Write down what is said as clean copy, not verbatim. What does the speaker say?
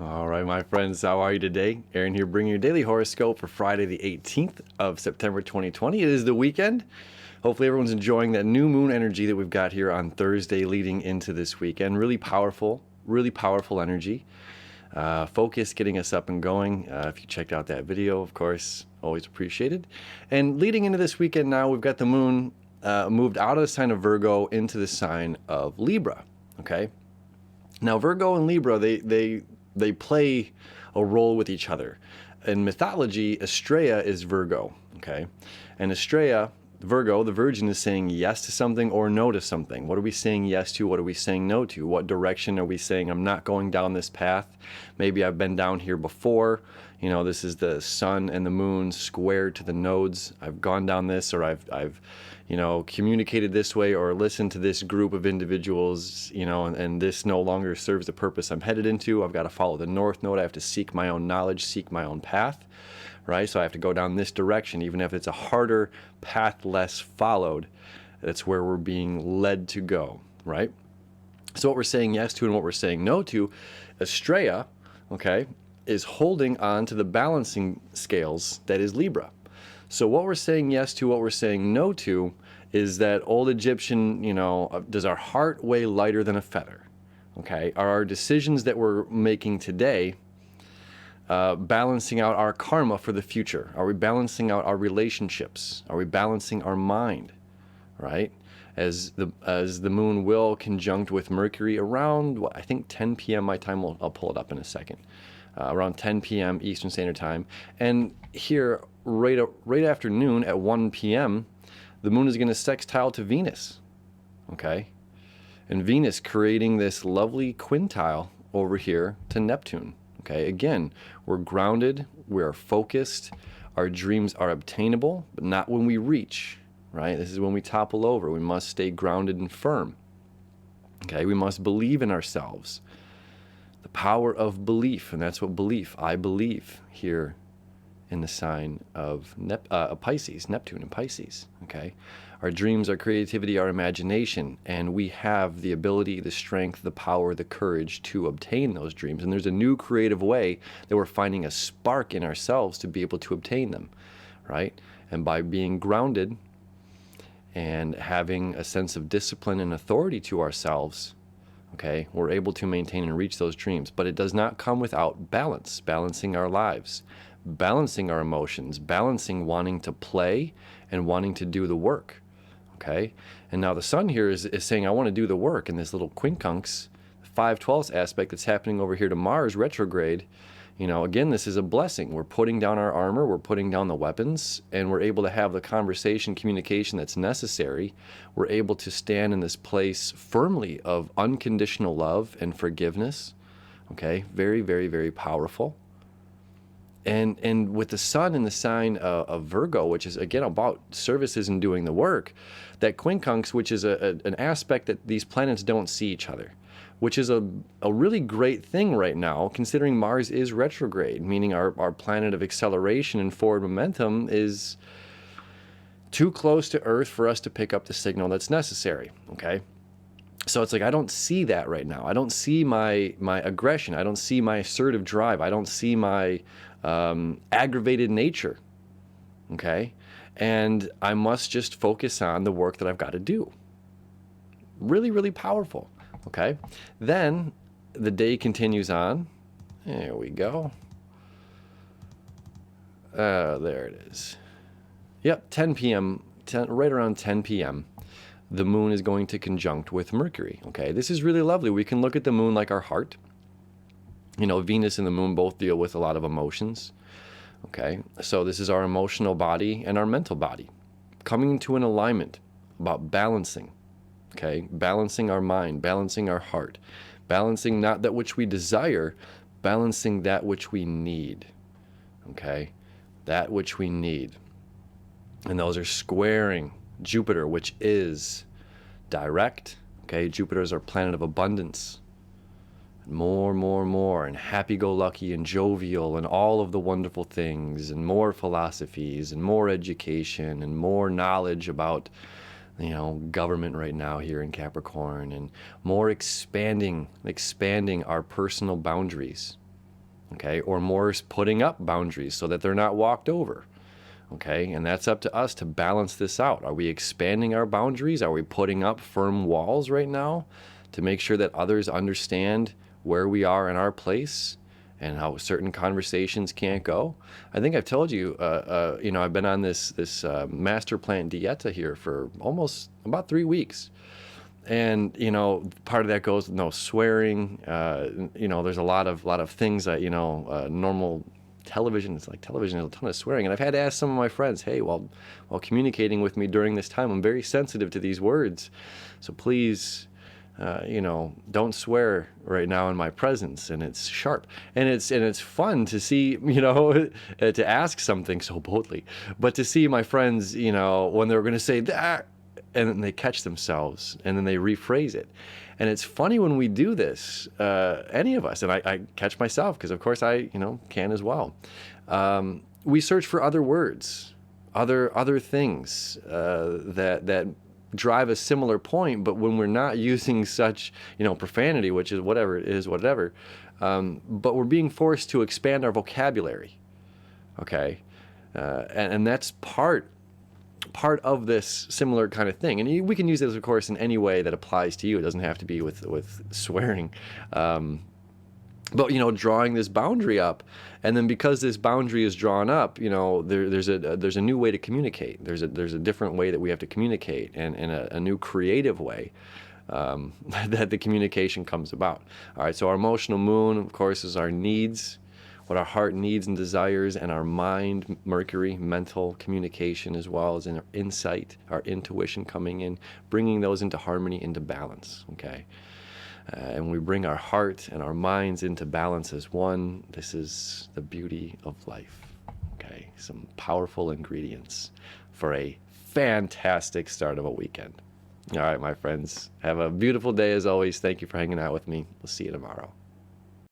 All right, my friends, how are you today? Aaron here bringing your daily horoscope for Friday the 18th of September 2020. It is the weekend. Hopefully everyone's enjoying that new moon energy that we've got here on Thursday leading into this weekend. Really powerful energy. Focus getting us up and going. If you checked out that video, of course, always appreciated. And leading into this weekend now, we've got the moon moved out of the sign of Virgo into the sign of Libra, okay? Now, Virgo and Libra, they play a role with each other. In mythology, Estrella is Virgo, okay? And Estrella, Virgo, the Virgin, is saying yes to something or no to something. What are we saying yes to? What are we saying no to? What direction are we saying I'm not going down this path? Maybe I've been down here before. You know, this is the sun and the moon squared to the nodes. I've gone down this, or I've communicated this way, or listened to this group of individuals, and this no longer serves the purpose I'm headed into. I've got to follow the north node. I have to seek my own knowledge, seek my own path, right? So I have to go down this direction, even if it's a harder path, less followed. That's where we're being led to go, right? So what we're saying yes to and what we're saying no to, Estrella, okay, is holding on to the balancing scales that is Libra. So what we're saying yes to, what we're saying no to, is that old Egyptian, does our heart weigh lighter than a feather? Okay, are our decisions that we're making today balancing out our karma for the future? Are we balancing out our relationships? Are we balancing our mind, right? As the moon will conjunct with Mercury around, I think 10 p.m. my time. I'll pull it up in a second. Around 10 p.m. Eastern Standard Time. And here, right after noon at 1 p.m., the moon is going to sextile to Venus, okay? And Venus creating this lovely quintile over here to Neptune, okay? Again, we're grounded, we're focused, our dreams are obtainable, but not when we reach, right? This is when we topple over. We must stay grounded and firm, okay? We must believe in ourselves. The power of belief, and that's what belief, I believe, here in the sign of Pisces, Neptune and Pisces, okay? Our dreams, our creativity, our imagination, and we have the ability, the strength, the power, the courage to obtain those dreams. And there's a new creative way that we're finding a spark in ourselves to be able to obtain them, right? And by being grounded and having a sense of discipline and authority to ourselves, okay, we're able to maintain and reach those dreams. But it does not come without balance, balancing our lives, balancing our emotions, balancing wanting to play and wanting to do the work, okay? And now the sun here is saying, I want to do the work, in this little quincunx, 5/12 aspect that's happening over here to Mars retrograde. Again, this is a blessing. We're putting down our armor, we're putting down the weapons, and we're able to have the conversation, communication that's necessary. We're able to stand in this place firmly of unconditional love and forgiveness, okay? Very, very, very powerful. And with the sun in the sign of Virgo, which is, again, about services and doing the work, that quincunx, which is an aspect that these planets don't see each other, which is a really great thing right now, considering Mars is retrograde, meaning our planet of acceleration and forward momentum is too close to Earth for us to pick up the signal that's necessary, okay? So it's like, I don't see that right now. I don't see my aggression. I don't see my assertive drive. I don't see my aggravated nature, okay? And I must just focus on the work that I've got to do. Really, really powerful, okay? Then the day continues on. There we go. There it is. Yep, 10 p.m., right around 10 p.m., the moon is going to conjunct with Mercury, okay? This is really lovely. We can look at the moon like our heart. Venus and the moon both deal with a lot of emotions, okay? So this is our emotional body and our mental body coming into an alignment about balancing, okay? Balancing our mind, balancing our heart, balancing not that which we desire, balancing that which we need, okay? That which we need. And those are squaring Jupiter, which is direct, okay? Jupiter is our planet of abundance. More, and happy-go-lucky and jovial and all of the wonderful things, and more philosophies and more education and more knowledge about, government right now here in Capricorn, and more expanding our personal boundaries, okay? Or more putting up boundaries so that they're not walked over, okay? And that's up to us to balance this out. Are we expanding our boundaries? Are we putting up firm walls right now to make sure that others understand where we are in our place and how certain conversations can't go? I think I've told you, I've been on this master plan dieta here for almost about 3 weeks. And, part of that goes no swearing. There's a lot of things that, normal television, it's like television has a ton of swearing. And I've had to ask some of my friends, hey, while communicating with me during this time, I'm very sensitive to these words. So please, don't swear right now in my presence. And it's sharp. And it's fun to see, to ask something so boldly. But to see my friends, when they're going to say that, and then they catch themselves, and then they rephrase it. And it's funny when we do this, any of us, and I catch myself, because of course I, can as well. We search for other words, other things that drive a similar point, but when we're not using such, profanity, which is whatever it is, whatever, but we're being forced to expand our vocabulary, okay? And that's part of this similar kind of thing. And we can use this, of course, in any way that applies to you. It doesn't have to be with swearing. But, drawing this boundary up. And then because this boundary is drawn up, there's a new way to communicate. There's a different way that we have to communicate, and a new creative way that the communication comes about. All right, so our emotional moon, of course, is our needs, what our heart needs and desires, and our mind, Mercury, mental communication, as well as in our insight, our intuition coming in, bringing those into harmony, into balance, okay? And we bring our heart and our minds into balance as one. This is the beauty of life, okay? Some powerful ingredients for a fantastic start of a weekend. All right, my friends, have a beautiful day as always. Thank you for hanging out with me. We'll see you tomorrow.